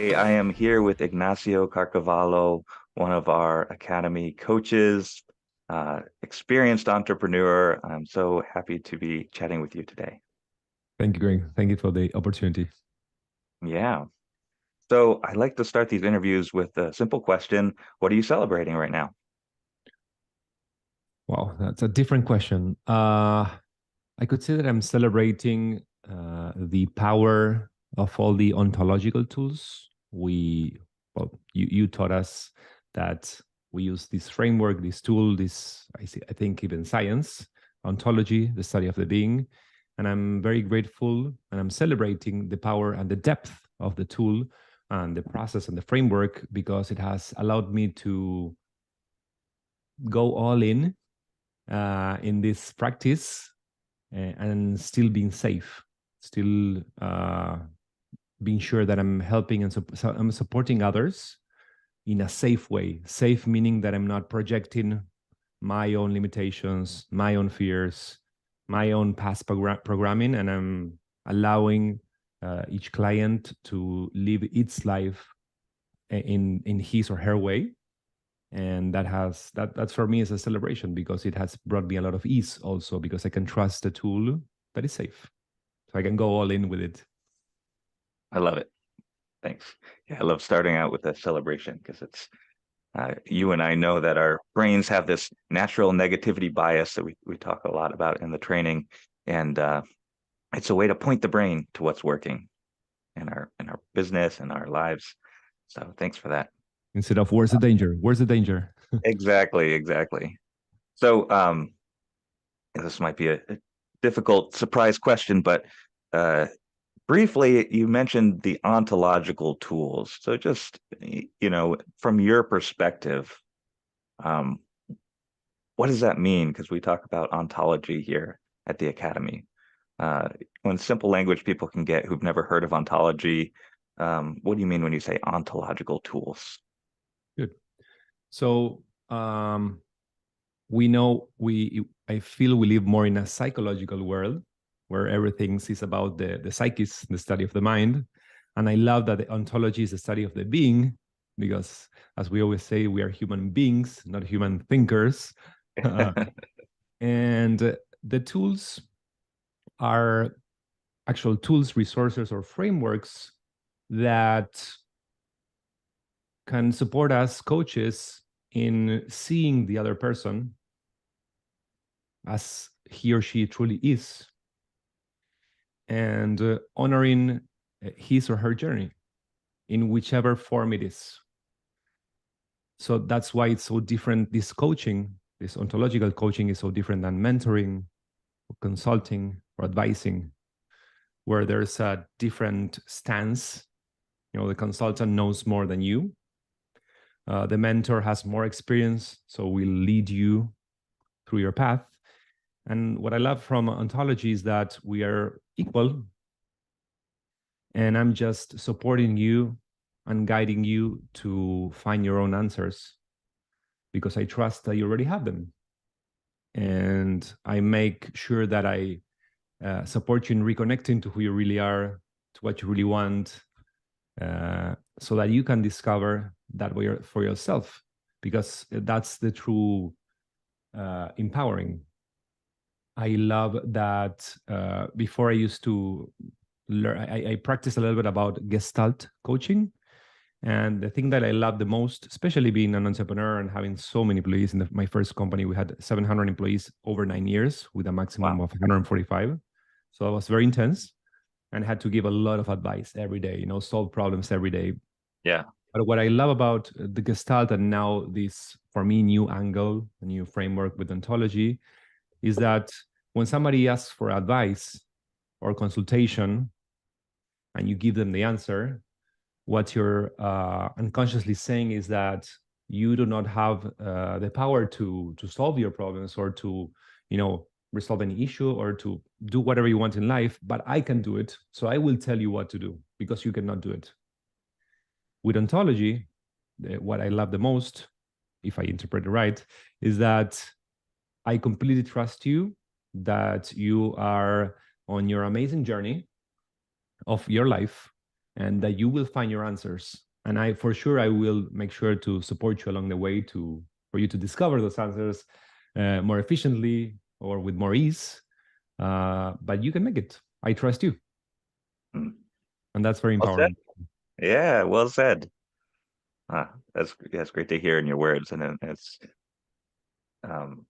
Hey, I am here with Ignacio Carcavallo, one of our Academy coaches, experienced entrepreneur. I'm so happy to be chatting with you today. Thank you, Greg. Thank you for the opportunity. Yeah. So I like to start these interviews with a simple question. What are you celebrating right now? Wow, that's a different question. I could say that I'm celebrating the power of all the ontological tools. You taught us that we use this framework, this tool, I think even science, ontology, the study of the being. And I'm very grateful and I'm celebrating the power and the depth of the tool and the process and the framework because it has allowed me to go all in this practice and still being safe, still being sure that I'm helping and I'm supporting others in a safe way. Safe meaning that I'm not projecting my own limitations, my own fears, my own past programming, and I'm allowing each client to live its life in his or her way, and that's for me is a celebration because it has brought me a lot of ease also because I can trust a tool that is safe, so I can go all in with it. I love it. Thanks. Yeah, I love starting out with a celebration because it's you and I know that our brains have this natural negativity bias that we talk a lot about in the training, and it's a way to point the brain to what's working in our business and our lives. So thanks for that. Instead of where's the danger. Exactly, exactly. So this might be a difficult surprise question, but uh, briefly, you mentioned the ontological tools. So just, from your perspective, um, what does that mean? Because we talk about ontology here at the Academy. Uh, when simple language people can get who've never heard of ontology, what do you mean when you say ontological tools? Good. So we know I feel we live more in a psychological world where everything is about the psyche, the study of the mind. And I love that the ontology is the study of the being, because as we always say, we are human beings, not human thinkers. And the tools are actual tools, resources, or frameworks that can support us coaches in seeing the other person as he or she truly is and honoring his or her journey in whichever form it is. So that's why it's so different. This coaching, this ontological coaching, is so different than mentoring, or consulting, or advising, where there's a different stance. The consultant knows more than you. The mentor has more experience, so will lead you through your path. And what I love from ontology is that we are equal, and I'm just supporting you and guiding you to find your own answers because I trust that you already have them. And I make sure that I support you in reconnecting to who you really are, to what you really want, so that you can discover that way for yourself, because that's the true empowering. I love that before I used to learn, I practiced a little bit about Gestalt coaching. And the thing that I love the most, especially being an entrepreneur and having so many employees in my first company, we had 700 employees over 9 years with a maximum Wow. of 145. So it was very intense and had to give a lot of advice every day, solve problems every day. Yeah. But what I love about the Gestalt and now this, for me, new angle, a new framework with ontology, is that when somebody asks for advice or consultation and you give them the answer, what you're unconsciously saying is that you do not have the power to solve your problems or to resolve any issue or to do whatever you want in life, but I can do it, so I will tell you what to do because you cannot do it. With ontology, what I love the most, if I interpret it right, is that I completely trust you, that you are on your amazing journey of your life, and that you will find your answers. And for sure, I will make sure to support you along the way for you to discover those answers more efficiently or with more ease. But you can make it. I trust you. Mm. And that's very Well said. empowering. Yeah, well said. That's great to hear in your words, and um,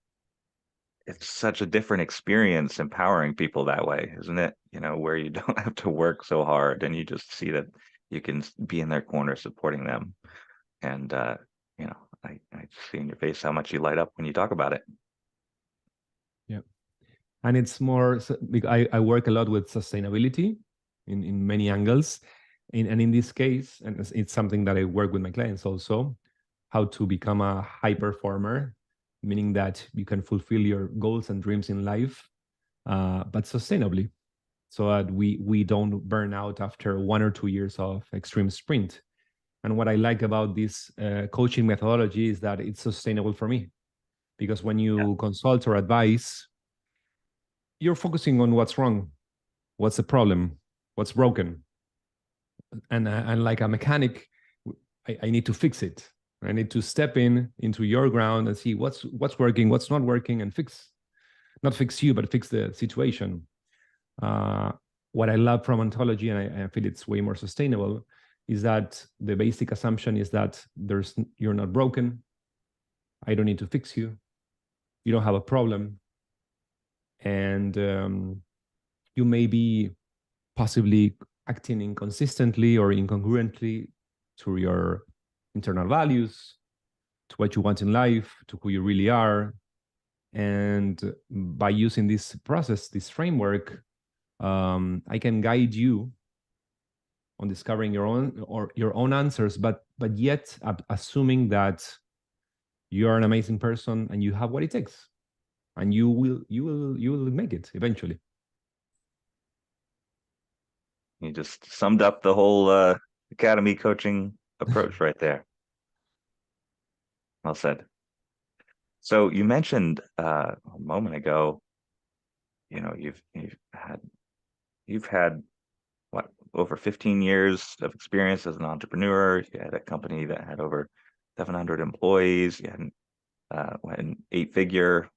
it's such a different experience empowering people that way, isn't it? You know, where you don't have to work so hard, and you just see that you can be in their corner supporting them. And you know, I see in your face how much you light up when you talk about it. Yeah. And it's more, I work a lot with sustainability in many angles. And in this case, and it's something that I work with my clients also, how to become a high performer, meaning that you can fulfill your goals and dreams in life, but sustainably, so that we don't burn out after 1 or 2 years of extreme sprint. And what I like about this coaching methodology is that it's sustainable for me, because when you consult or advise, you're focusing on what's wrong, what's the problem, what's broken, and like a mechanic, I need to fix it. I need to step into your ground and see what's working, what's not working, and not fix you, but fix the situation. What I love from ontology, and I feel it's way more sustainable, is that the basic assumption is that you're not broken. I don't need to fix you. You don't have a problem, and you may be possibly acting inconsistently or incongruently to your internal values, to what you want in life, to who you really are. And by using this process, this framework, I can guide you on discovering your own answers, but yet assuming that you are an amazing person and you have what it takes, and you will make it eventually. You just summed up the whole academy coaching approach right there. Well said. So you mentioned a moment ago, you know, you've had what, over 15 years of experience as an entrepreneur. You had a company that had over 700 employees. You had an 8-figure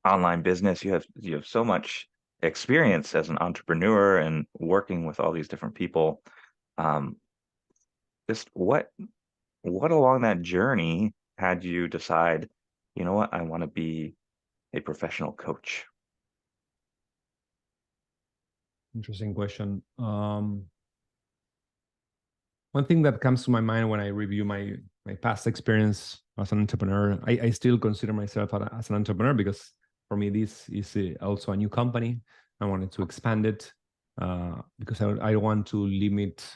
online business. You have so much experience as an entrepreneur and working with all these different people. Um, just what along that journey had you decide, you know what, I want to be a professional coach? Interesting question. One thing that comes to my mind when I review my past experience as an entrepreneur, I still consider myself as an entrepreneur, because for me this is also a new company. I wanted to expand it because I don't want to limit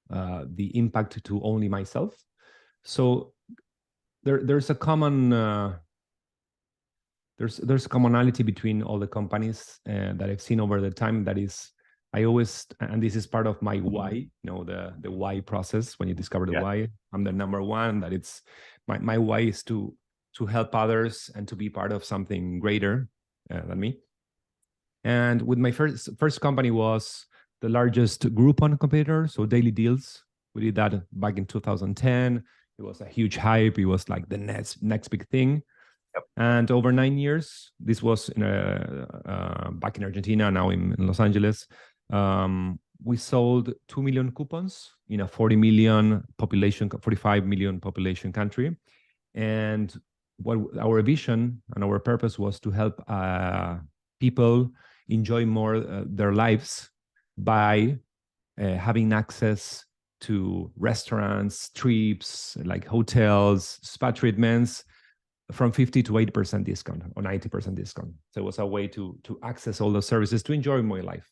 the impact to only myself. So there's a common there's a commonality between all the companies that I've seen over the time. That is, I always, and this is part of my why, you know, the why process. When you discover the why, I'm the number one. That it's my why is to help others and to be part of something greater than me. And with my first company was the largest Groupon competitor, so Daily Deals. We did that back in 2010. It was a huge hype. It was like the next big thing. And over 9 years, this was back in Argentina, now in Los Angeles, we sold 2 million coupons in a 40 million population, 45 million population country. And what our vision and our purpose was to help people enjoy more their lives by having access to restaurants, trips, like hotels, spa treatments, from 50 to 80% discount or 90% discount. So it was a way to access all those services to enjoy my life.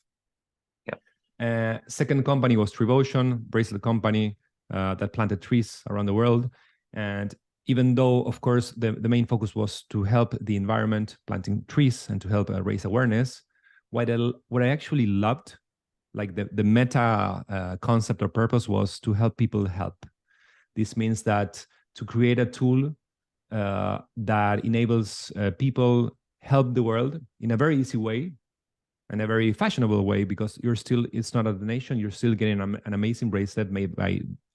Second company was Trivotion, bracelet company that planted trees around the world. And even though, of course, the main focus was to help the environment, planting trees, and to help raise awareness, what I actually loved, like the meta concept or purpose, was to help people help. This means that to create a tool that enables people help the world in a very easy way, in a very fashionable way, because it's not a donation. You're still getting an amazing bracelet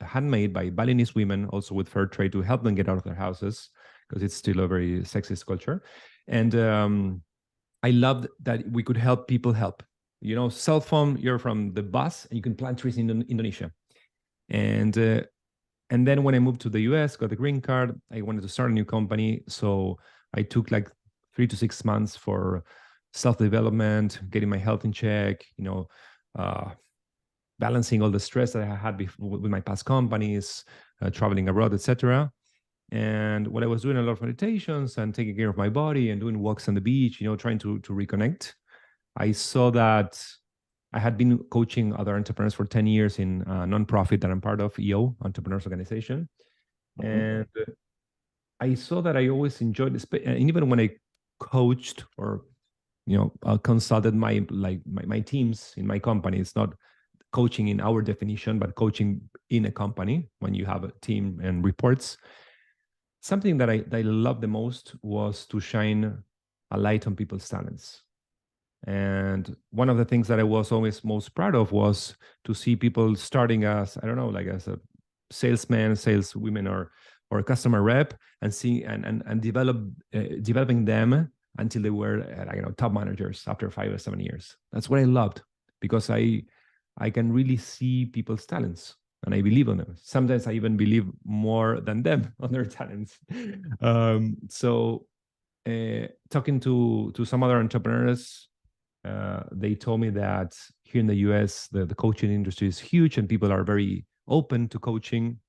handmade by Balinese women, also with fair trade, to help them get out of their houses, because it's still a very sexist culture. And I loved that we could help people help. Cell phone, you're from the bus and you can plant trees in Indonesia. And then when I moved to the US, got the green card, I wanted to start a new company. So I took like 3 to 6 months for self-development, getting my health in check, balancing all the stress that I had with my past companies, traveling abroad, etc. And while I was doing a lot of meditations and taking care of my body and doing walks on the beach, trying to reconnect, I saw that I had been coaching other entrepreneurs for 10 years in a nonprofit that I'm part of, EO, Entrepreneurs Organization. And I saw that I always enjoyed this. And even when I coached or consulted my teams in my company, it's not coaching in our definition, but coaching in a company when you have a team and reports. Something that I loved the most was to shine a light on people's talents. And one of the things that I was always most proud of was to see people starting as, I don't know, like as a salesman, saleswomen, or a customer rep, and developing them until they were top managers after 5 or 7 years. That's what I loved, because I can really see people's talents and I believe on them. Sometimes I even believe more than them on their talents. So talking to some other entrepreneurs, they told me that here in the US, the coaching industry is huge and people are very open to coaching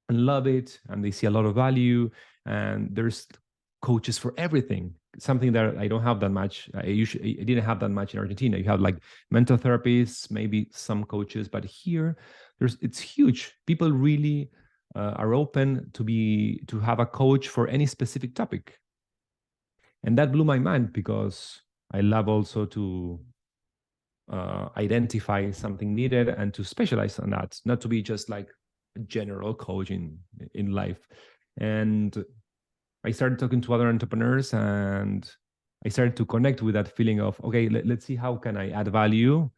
and love it, and they see a lot of value, and there's coaches for everything. Something that I don't have that much. I didn't have that much in Argentina. You have like mental therapists, maybe some coaches, but here it's huge. People really are open to have a coach for any specific topic. And that blew my mind, because I love also to identify something needed and to specialize on that, not to be just like a general coach in life. And I started talking to other entrepreneurs, and I started to connect with that feeling of, okay, let's see how can I add value.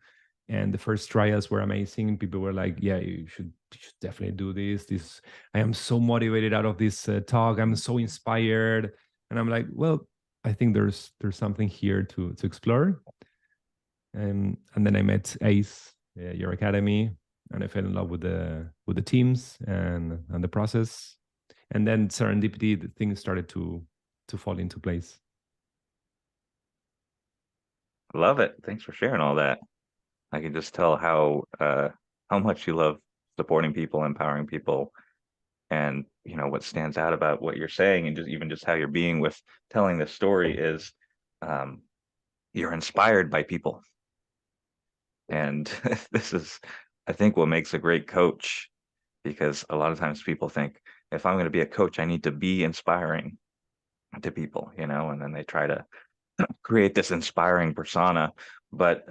And the first trials were amazing. People were like, yeah, you should definitely do this. I am so motivated out of this talk. I'm so inspired. And I'm like, well, I think there's something here to explore. And then I met Ace, your academy, and I fell in love with the teams and the process. And then serendipity, the things started to fall into place. Love it. Thanks for sharing all that. I can just tell how much you love supporting people, empowering people, and what stands out about what you're saying, and just how you're being with telling this story is you're inspired by people. And this is, I think, what makes a great coach, because a lot of times people think, if I'm going to be a coach, I need to be inspiring to people, and then they try to create this inspiring persona. But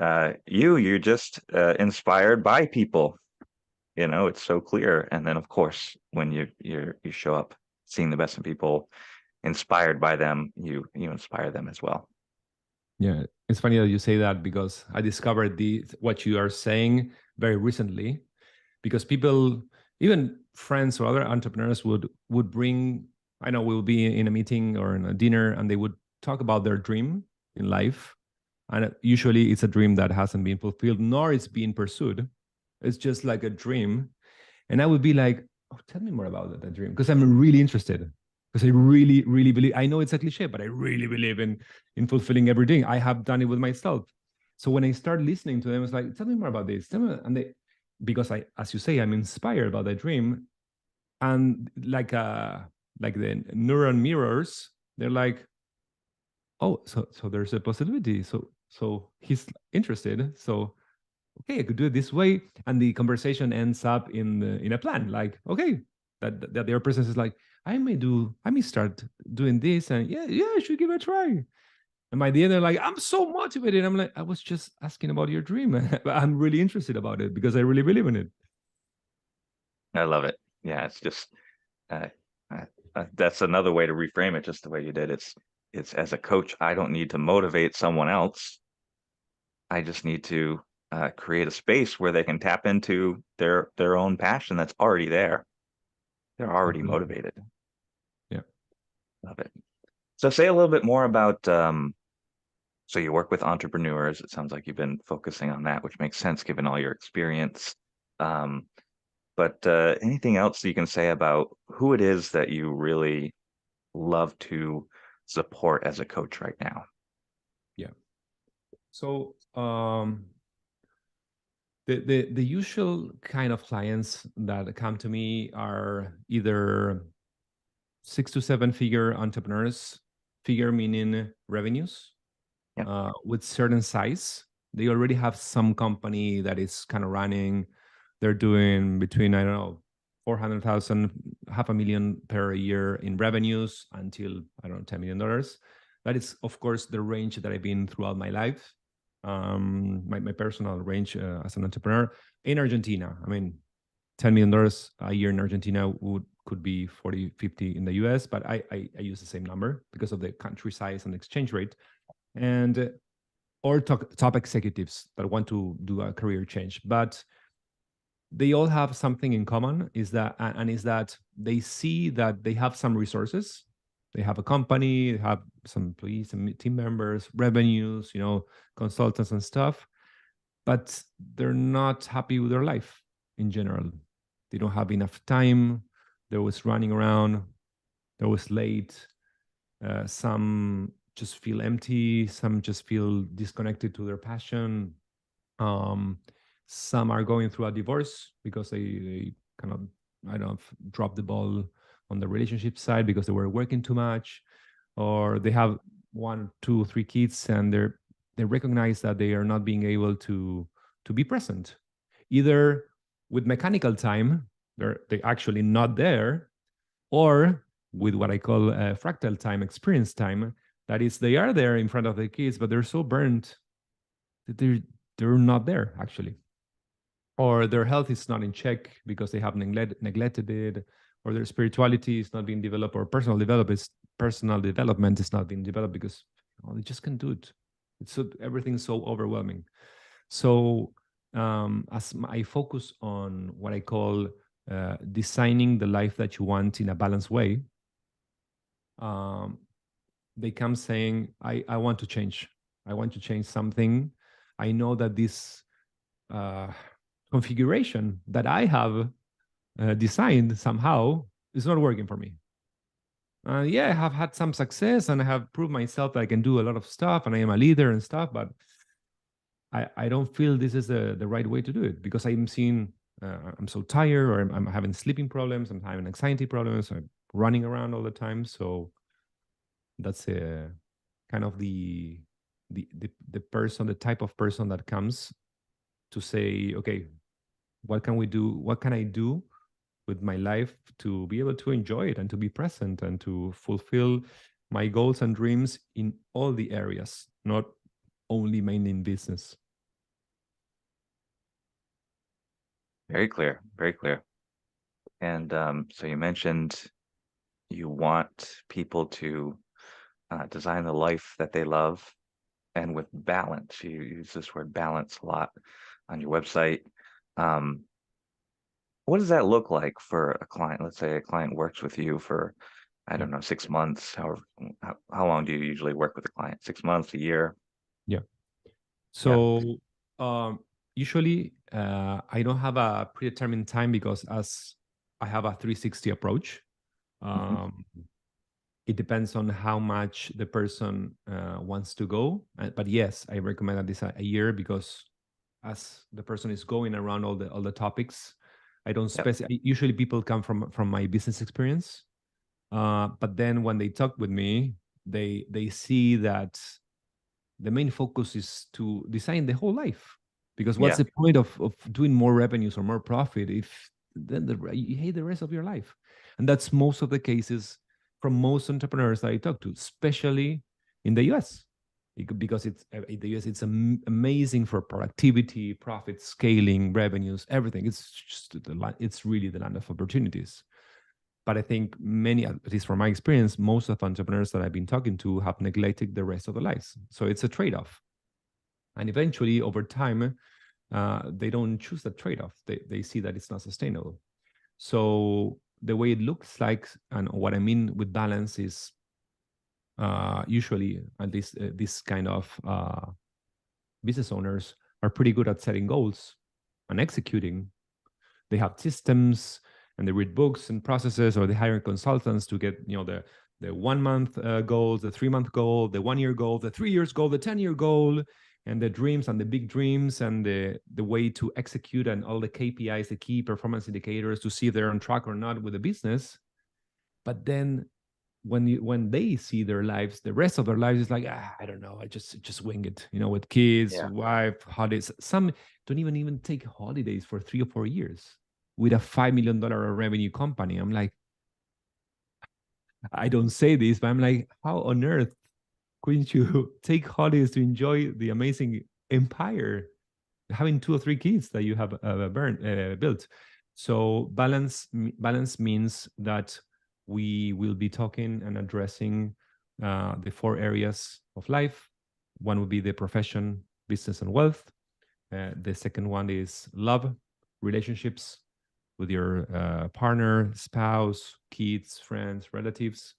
you're just inspired by people. It's so clear. And then, of course, when you show up seeing the best in people, inspired by them, you inspire them as well. Yeah, it's funny that you say that, because I discovered what you are saying very recently, because people, even friends or other entrepreneurs, would bring, I know we'll be in a meeting or in a dinner, and they would talk about their dream in life. And usually it's a dream that hasn't been fulfilled, nor it's being pursued. It's just like a dream. And I would be like, oh, tell me more about that dream, because I'm really interested. Because I really, really believe, I know it's a cliche, but I really believe in fulfilling every dream. I have done it with myself. So when I start listening to them, it's like, tell me more about this. Tell me, because as you say, I'm inspired by that dream. And like the neuron mirrors, they're like, oh, so there's a possibility. So he's interested. So okay, I could do it this way, and the conversation ends up in a plan. Like, okay, that the other person is like, I may start doing this, and yeah, I should give it a try. And by the end, they're like, I'm so motivated. I'm like, I was just asking about your dream. I'm really interested about it because I really believe in it. I love it. Yeah, it's just uh, that's another way to reframe it, just the way you did. It's as a coach, I don't need to motivate someone else. I just need to create a space where they can tap into their own passion that's already there. They're already Absolutely. motivated. Yeah. Love it. So say a little bit more about so you work with entrepreneurs. It sounds like you've been focusing on that, which makes sense given all your experience. Um, but anything else you can say about who it is that you really love to support as a coach right now? Yeah. So the usual kind of clients that come to me are either 6 to 7 figure entrepreneurs, figure meaning revenues, Yeah. with certain size. They already have some company that is kind of running. They're doing between, I don't know, 400,000, half a million per year in revenues until, I don't know, $10 million. That is, of course, the range that I've been throughout my life. My personal range as an entrepreneur in Argentina. I mean, $10 million a year in Argentina could be 40, 50 in the US, but I use the same number because of the country size and exchange rate. And or top executives that want to do a career change, but they all have something in common, is that they see that they have some resources. They have a company, they have some employees, some team members, revenues, consultants and stuff, but they're not happy with their life in general. They don't have enough time. They're always running around. They're always late. Some just feel empty. Some just feel disconnected to their passion. Um, some are going through a divorce because they kind of, I don't know, dropped the ball on the relationship side because they were working too much, or they have 1, 2, 3 kids and they recognize that they are not being able to be present, either with mechanical time, they actually not there, or with what I call fractal time, experience time. That is, they are there in front of the kids, but they're so burnt that they're not there actually, or their health is not in check because they have neglected it, or their spirituality is not being developed, or personal development is not being developed because they just can't do it. Everything's so overwhelming. So as I focus on what I call designing the life that you want in a balanced way, um, they come saying, I want to change. I want to change something. I know that this uh, configuration that I have designed somehow is not working for me. Yeah, I have had some success and I have proved myself that I can do a lot of stuff and I am a leader and stuff, but I don't feel this is the right way to do it because I'm so tired, or I'm having sleeping problems, I'm having anxiety problems, I'm running around all the time. So that's kind of the person, the type of person that comes to say, okay, what can we do? What can I do with my life to be able to enjoy it and to be present and to fulfill my goals and dreams in all the areas, not only mainly in business. Very clear. Very clear. And so you mentioned you want people to design the life that they love and with balance. You use this word balance a lot on your website. Um, what does that look like for a client? Let's say a client works with you for, I Yeah. don't know, 6 months. How long do you usually work with a client? 6 months, a year? Yeah. Yeah. So usually I don't have a predetermined time because as I have a 360 approach. Hmm. Um, it depends on how much the person wants to go. But yes, I recommend at least a year because as the person is going around all the topics, I don't Yep. specify. Usually, people come from my business experience, but then when they talk with me, they see that the main focus is to design the whole life. Because what's Yeah. the point of doing more revenues or more profit if then you hate the rest of your life? And that's most of the cases from most entrepreneurs that I talk to, especially in the US. Because it's in the US, it's amazing for productivity, profit, scaling, revenues, everything. It's really the land of opportunities. But I think many, at least from my experience, most of entrepreneurs that I've been talking to have neglected the rest of their lives. So it's a trade-off. And eventually, over time, they don't choose the trade-off. They see that it's not sustainable. So the way it looks like, and what I mean with balance is usually, at least this kind of business owners are pretty good at setting goals and executing. They have systems and they read books and processes, or they hire consultants to get the 1 month goals, the 3 month goal, the 1 year goal, the 3 years goal, the 10-year goal, and the dreams and the big dreams, and the way to execute, and all the KPIs, the key performance indicators, to see if they're on track or not with the business. But then when they see their lives, the rest of their lives is like, I don't know, I just wing it, with kids, Yeah. wife, holidays. Some don't even take holidays for 3 or 4 years with a $5 million revenue company. I'm like, I don't say this, but I'm like, how on earth couldn't you take holidays to enjoy the amazing empire, having 2 or 3 kids that you have built? So balance means that we will be talking and addressing the 4 areas of life. One would be the profession, business, and wealth. The second one is love, relationships with your partner, spouse, kids, friends, relatives,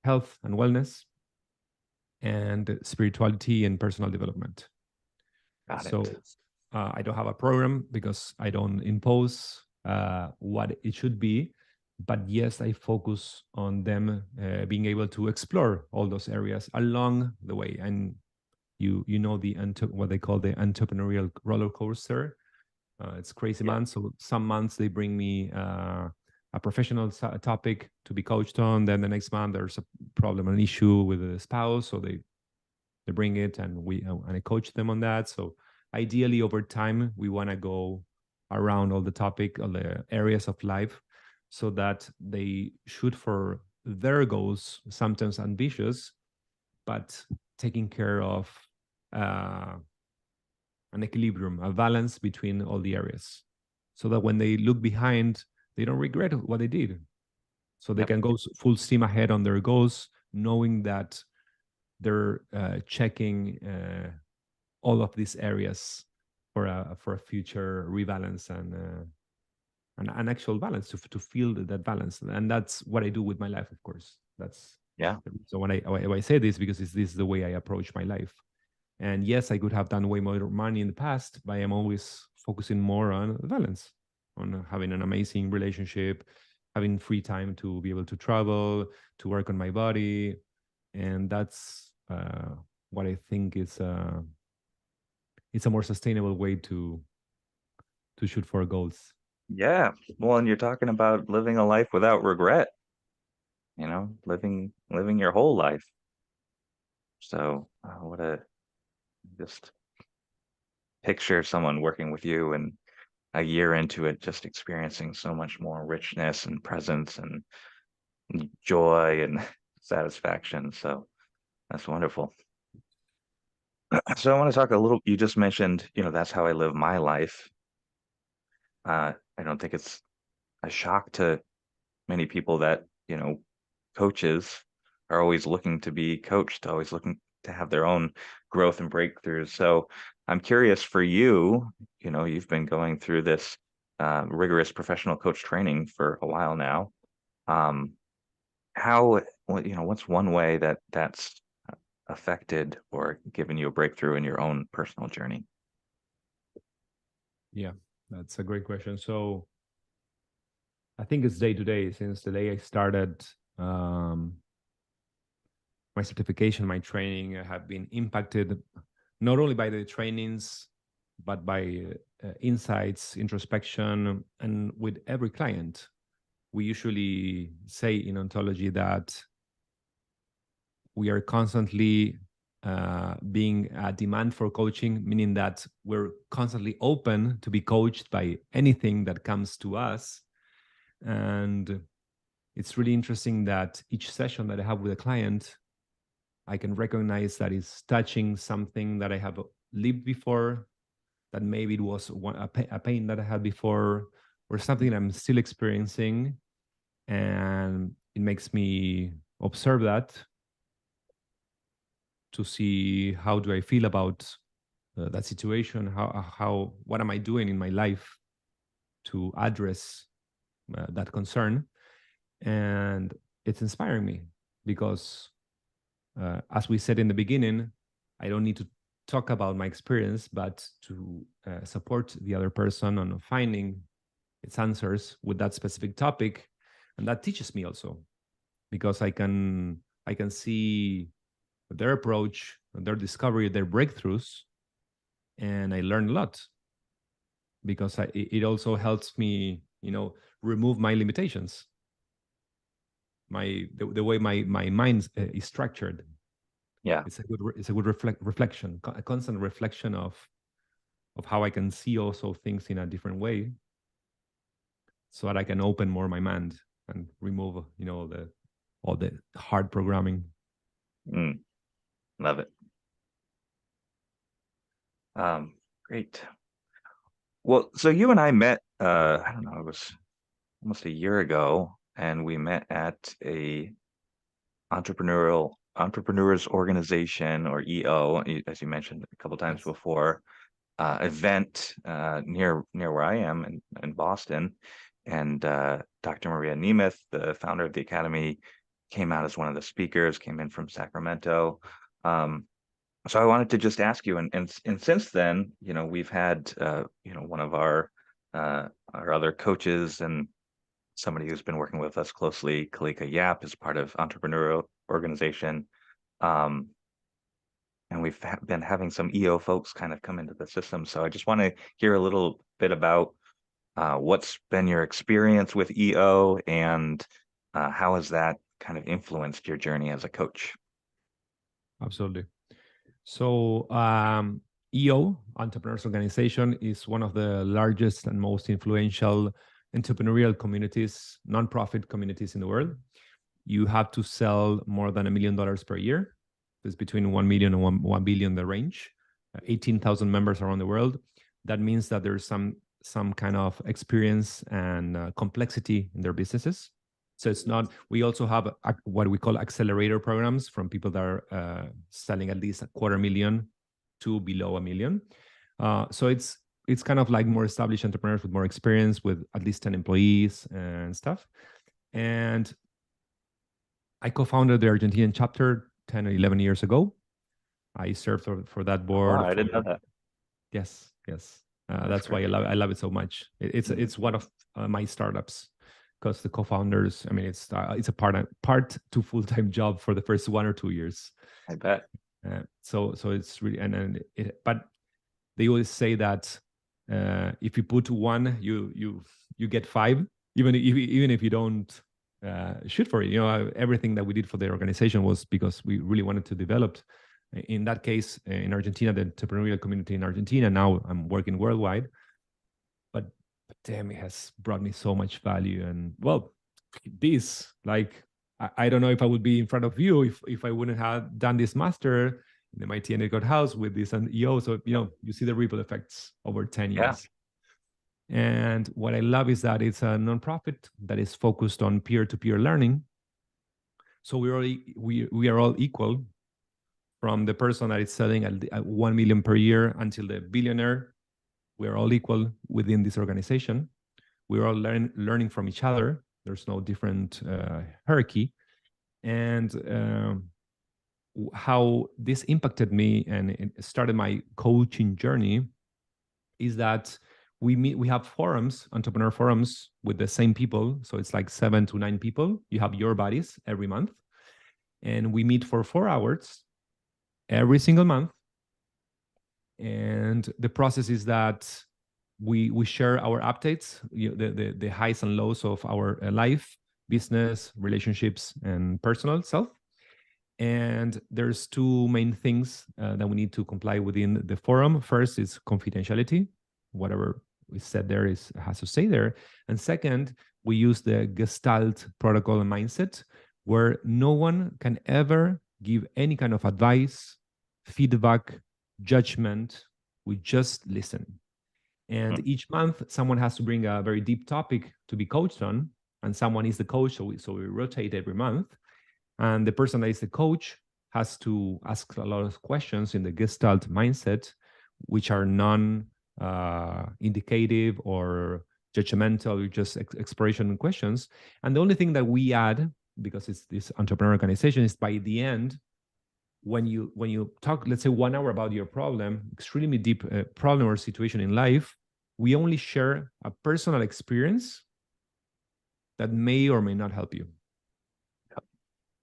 health and wellness, and spirituality and personal development. Got So it. I don't have a program because I don't impose what it should be. But yes, I focus on them being able to explore all those areas along the way. And you know what they call the entrepreneurial roller coaster. It's crazy Yeah. months. So some months they bring me a professional topic to be coached on. Then the next month there's a problem, an issue with a spouse, so they bring it, and I coach them on that. So ideally, over time, we want to go around all the areas of life, so that they shoot for their goals, sometimes ambitious, but taking care of uh, an equilibrium, a balance between all the areas, so that when they look behind, they don't regret what they did. So they Yep. can go full steam ahead on their goals, knowing that they're checking all of these areas for a future rebalance and an actual balance, to feel that balance. And that's what I do with my life, of course. That's Yeah. so when I say this, because this is the way I approach my life. And yes, I could have done way more money in the past, but I am always focusing more on balance, on having an amazing relationship, having free time to be able to travel, to work on my body. And that's what I think is it's a more sustainable way to shoot for goals. Yeah. Well, and you're talking about living a life without regret, living your whole life. So, what a just picture someone working with you and a year into it, just experiencing so much more richness and presence and joy and satisfaction. So that's wonderful. So I want to talk a little, you just mentioned, that's how I live my life. I don't think it's a shock to many people that, coaches are always looking to be coached, always looking to have their own growth and breakthroughs. So I'm curious for you, you've been going through this rigorous professional coach training for a while now. Um, what's one way that's affected or given you a breakthrough in your own personal journey? Yeah, that's a great question. So I think it's day to day. Since the day I started my certification, my training, I have been impacted not only by the trainings, but by insights, introspection, and with every client. We usually say in ontology that we are constantly being a demand for coaching, meaning that we're constantly open to be coached by anything that comes to us. And it's really interesting that each session that I have with a client, I can recognize that it's touching something that I have lived before, that maybe it was a pain that I had before, or something I'm still experiencing. And it makes me observe that, to see how do I feel about that situation, what am I doing in my life to address that concern. And it's inspiring me because, as we said in the beginning, I don't need to talk about my experience, but to support the other person on finding its answers with that specific topic. And that teaches me also, because I can see their approach, their discovery, their breakthroughs, and I learn a lot, because it also helps me, remove my limitations, the way my mind is structured. Yeah. It's a good reflection, a constant reflection of how I can see also things in a different way, so that I can open more my mind and remove, all the hard programming. Love it. Great. Well, so you and I met, I don't know, it was almost a year ago, and we met at a entrepreneurs organization, or EO, as you mentioned a couple times Yes. before, event near where I am in Boston. And Dr. Maria Nemeth, the founder of the Academy, came out as one of the speakers, came in from Sacramento. So I wanted to just ask you, and since then, we've had one of our other coaches and somebody who's been working with us closely, Kalika Yap, is part of entrepreneurial organization. And we've been having some EO folks kind of come into the system. So I just want to hear a little bit about what's been your experience with EO, and how has that kind of influenced your journey as a coach? Absolutely. So EO, Entrepreneurs Organization, is one of the largest and most influential entrepreneurial communities, nonprofit communities in the world. You have to sell more than $1 million per year. It's between 1 million and 1 billion, the range. 18,000 members around the world. That means that there's some kind of experience and complexity in their businesses. So it's not, we also have what we call accelerator programs from people that are selling at least $250,000 to below $1 million. So it's kind of like more established entrepreneurs with more experience, with at least 10 employees and stuff. And I co-founded the Argentinian chapter 10 or 11 years ago. I served for that board. Oh, I didn't know that. Yes. That's That's why I love it so much. It's one of my startups, because the co-founders, I mean, it's a part to full-time job for the first 1 or 2 years. I bet. So it's really, but they always say that if you put one, you get 5, even if you don't shoot for it. Everything that we did for the organization was because we really wanted to develop. In that case, in Argentina, the entrepreneurial community in Argentina. Now I'm working worldwide, but damn, it has brought me so much value. And well, this, like, I don't know if I would be in front of you if I wouldn't have done this master in the MIT Endicott House with this and EO. So you see the ripple effects over 10 years. And what I love is that it's a nonprofit that is focused on peer-to-peer learning. So we are all equal, from the person that is selling at 1 million per year until the billionaire. We're all equal within this organization. We're all learning from each other. There's no different hierarchy. And how this impacted me and it started my coaching journey is that we have forums, entrepreneur forums, with the same people. So it's like 7 to 9 people. You have your buddies every month. And we meet for 4 hours every single month. And the process is that we share our updates, the highs and lows of our life, business, relationships, and personal self. And there's 2 main things that we need to comply within the forum. First is confidentiality. Whatever is said there has to stay there. And second, we use the Gestalt protocol and mindset, where no one can ever give any kind of advice, feedback, judgment. We just listen. And each month, someone has to bring a very deep topic to be coached on, and someone is the coach. So we rotate every month. And the person that is the coach has to ask a lot of questions in the Gestalt mindset, which are non indicative or judgmental, just exploration questions. And the only thing that we add, because it's this entrepreneur organization, is by the end, when you talk, let's say 1 hour about your problem, extremely deep problem or situation in life, we only share a personal experience that may or may not help you.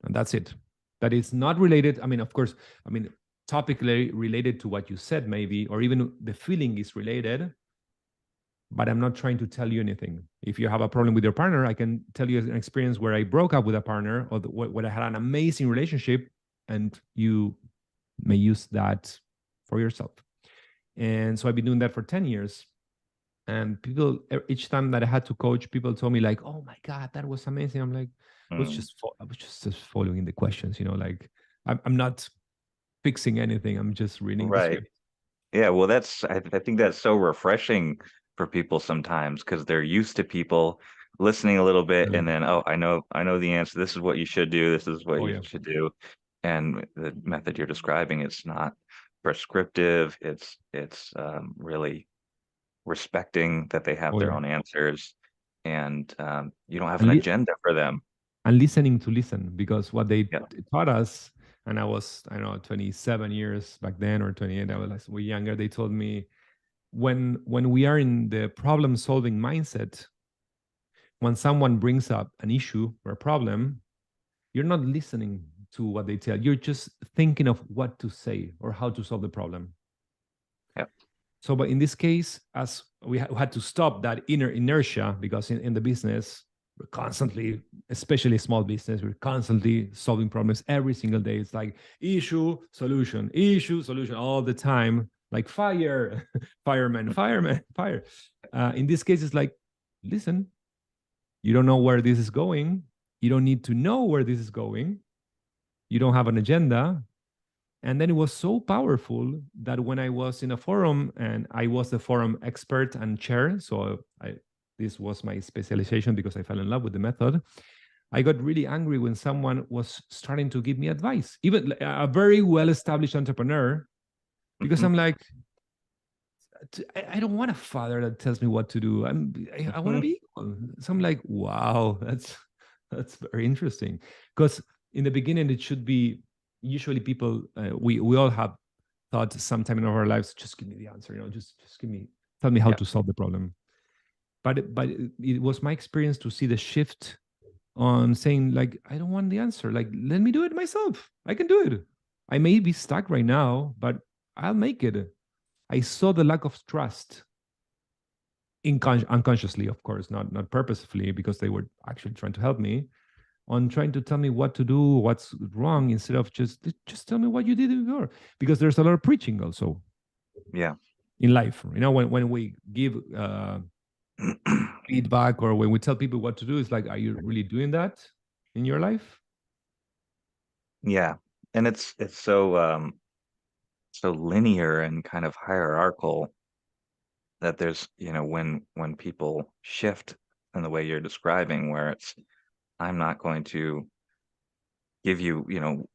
And that's it. That is not related. I mean, of course, I mean, topically related to what you said, maybe, or even the feeling is related, but I'm not trying to tell you anything. If you have a problem with your partner, I can tell you an experience where I broke up with a partner, or where I had an amazing relationship, and you may use that for yourself. And so I've been doing that for 10 years. And people, each time that I had to coach, people told me like, "Oh my God, that was amazing." I'm like, I was just following the questions, like I'm not fixing anything. I'm just reading the Right. script. Yeah, well, I think that's so refreshing for people sometimes because they're used to people listening a little bit and then, oh, I know the answer. This is what you should do. This is what Oh you yeah. should do. And the method you're describing, it's not prescriptive. It's really respecting that they have Oh their yeah. own answers, and you don't have And an li- agenda for them. and listening to listen, because what they Yeah. taught us, and I don't know, 27 years back then, or 28, I was like way younger. They told me, when we are in the problem solving mindset, when someone brings up an issue or a problem, you're not listening to what they tell. You're just thinking of what to say or how to solve the problem. Yeah. So, but in this case, as we had to stop that inner inertia, because in the business, we're constantly, especially small business, we're constantly solving problems every single day. It's like issue, solution, all the time. Like fire, fireman, fire. In this case, it's like, listen, you don't know where this is going. You don't need to know where this is going. You don't have an agenda. And then it was so powerful that when I was in a forum, and I was the forum expert and chair, so this was my specialization because I fell in love with the method. I got really angry when someone was starting to give me advice, even a very well-established entrepreneur, because Mhm. I'm like, I don't want a father that tells me what to do. I want to Mhm. be equal. So I'm like, wow, that's very interesting. Because in the beginning, it should be, usually people, we all have thought sometime in our lives, just give me the answer, just tell me how Yeah. to solve the problem. But it was my experience to see the shift on saying like, I don't want the answer. Like, let me do it myself. I can do it. I may be stuck right now, but I'll make it. I saw the lack of trust unconsciously, of course, not purposefully, because they were actually trying to help me, on trying to tell me what to do, what's wrong, instead of just tell me what you did before. Because there's a lot of preaching also Yeah. in life. When we give feedback, or when we tell people what to do, it's like, are you really doing that in your life? Yeah. And it's so linear and kind of hierarchical that there's, when people shift in the way you're describing, where it's, I'm not going to give you,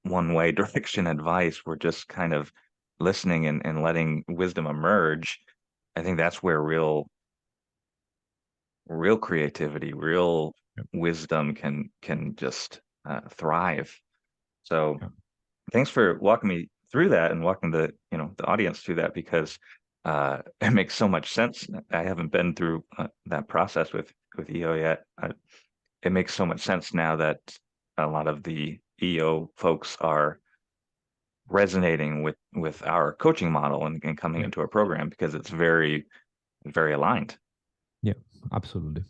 one way direction advice. We're just kind of listening and letting wisdom emerge. I think that's where real creativity, real Yep. wisdom can just thrive. So Yeah. thanks for walking me through that and walking the audience through that, because it makes so much sense. I haven't been through that process with EO yet. It makes so much sense now that a lot of the EO folks are resonating with our coaching model and coming Yeah. into our program, because it's very, very aligned. Yeah. Absolutely.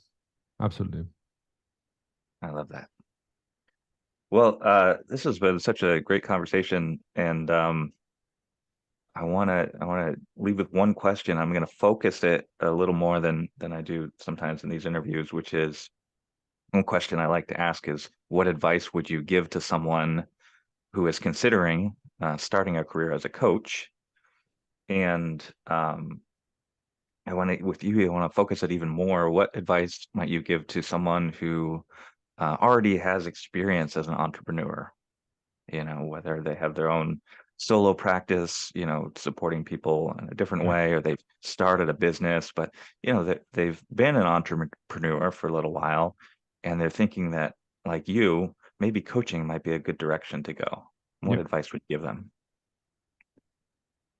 Absolutely. I love that. Well, this has been such a great conversation, and I wanna leave with one question. I'm gonna focus it a little more than I do sometimes in these interviews, which is, one question I like to ask is, what advice would you give to someone who is considering starting a career as a coach? And I want to focus it even more. What advice might you give to someone who already has experience as an entrepreneur? Whether they have their own solo practice, supporting people in a different Yeah. way, or they've started a business, but they've been an entrepreneur for a little while, and they're thinking that, like you, maybe coaching might be a good direction to go. What Yeah. advice would you give them?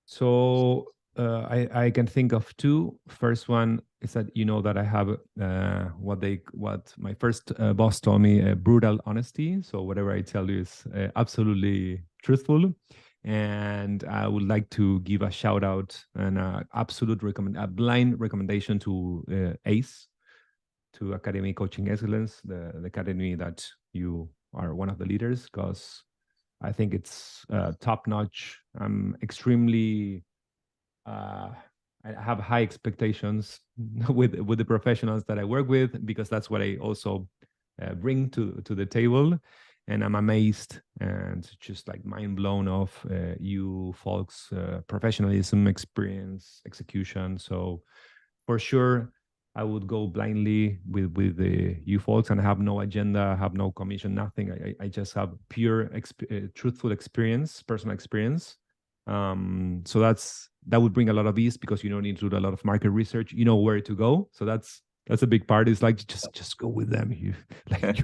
So I can think of two. First one is that that I have what my first boss told me, brutal honesty. So whatever I tell you is absolutely truthful. And I would like to give a shout out and a blind recommendation to ACE, to Academy Coaching Excellence, the academy that you are one of the leaders, because I think it's top notch. I'm extremely uh, I have high expectations with the professionals that I work with, because that's what I also bring to the table, and I'm amazed and just like mind blown of you folks' professionalism, experience, execution. So for sure, I would go blindly with the you folks, and have no agenda, have no commission, nothing. I just have pure truthful experience, personal experience. So that would bring a lot of ease, because you don't need to do a lot of market research. You know where to go. So that's a big part. It's like just go with them. You like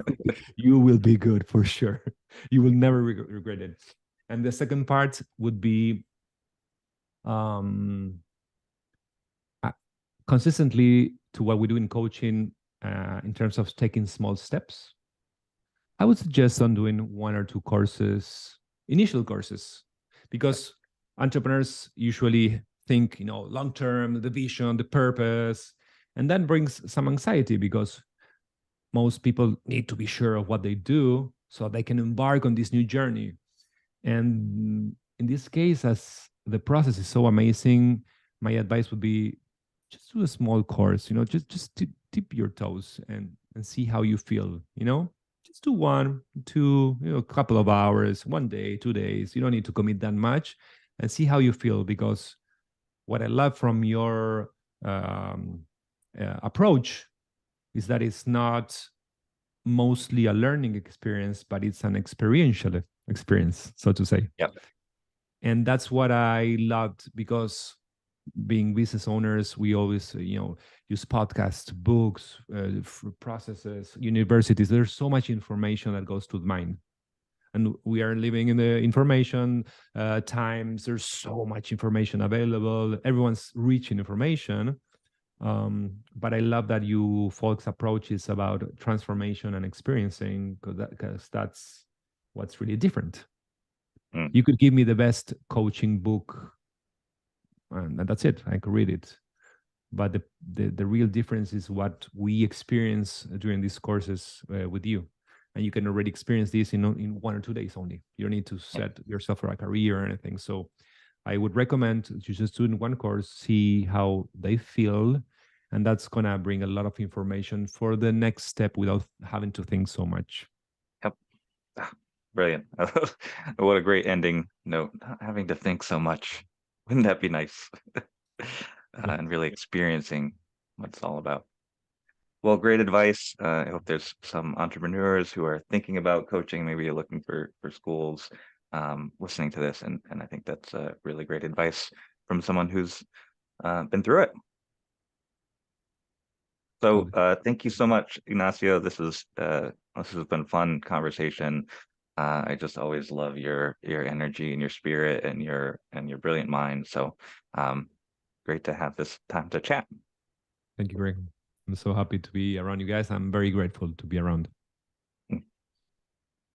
you will be good for sure. You will never regret it. And the second part would be um consistently to what we do in coaching, in terms of taking small steps. I would suggest on doing one or two courses, initial courses, because entrepreneurs usually think, long term, the vision, the purpose, and that brings some anxiety, because most people need to be sure of what they do so they can embark on this new journey. And in this case, as the process is so amazing, my advice would be just do a small course, just dip your toes and see how you feel, just do one, two, a couple of hours, one day, 2 days. You don't need to commit that much, and see how you feel. Because what I love from your um, approach is that it's not mostly a learning experience, but it's an experiential experience, so to say. Yep. And that's what I loved, because being business owners, we always use podcasts, books, processes, universities. There's so much information that goes to the mind, and we are living in the information times. There's so much information available. Everyone's rich in information. But I love that you folks' approach is about transformation and experiencing, because that's what's really different. Mm. You could give me the best coaching book, and that's it. I could read it. But the real difference is what we experience during these courses with you. And you can already experience this in 1 or 2 days only. You don't need to set yourself for a career or anything. So I would recommend you just do in one course, see how they feel. And that's going to bring a lot of information for the next step without having to think so much. Yep. Ah, brilliant. What a great ending note. Not having to think so much. Wouldn't that be nice? Yeah. And really experiencing what it's all about. Well, great advice. I hope there's some entrepreneurs who are thinking about coaching, maybe you're looking for schools, listening to this. And I think that's really great advice from someone who's been through it. So thank you so much, Ignacio. This has been fun conversation. I just always love your energy and your spirit and your brilliant mind. So great to have this time to chat. Thank you, Greg. I'm so happy to be around you guys. I'm very grateful to be around.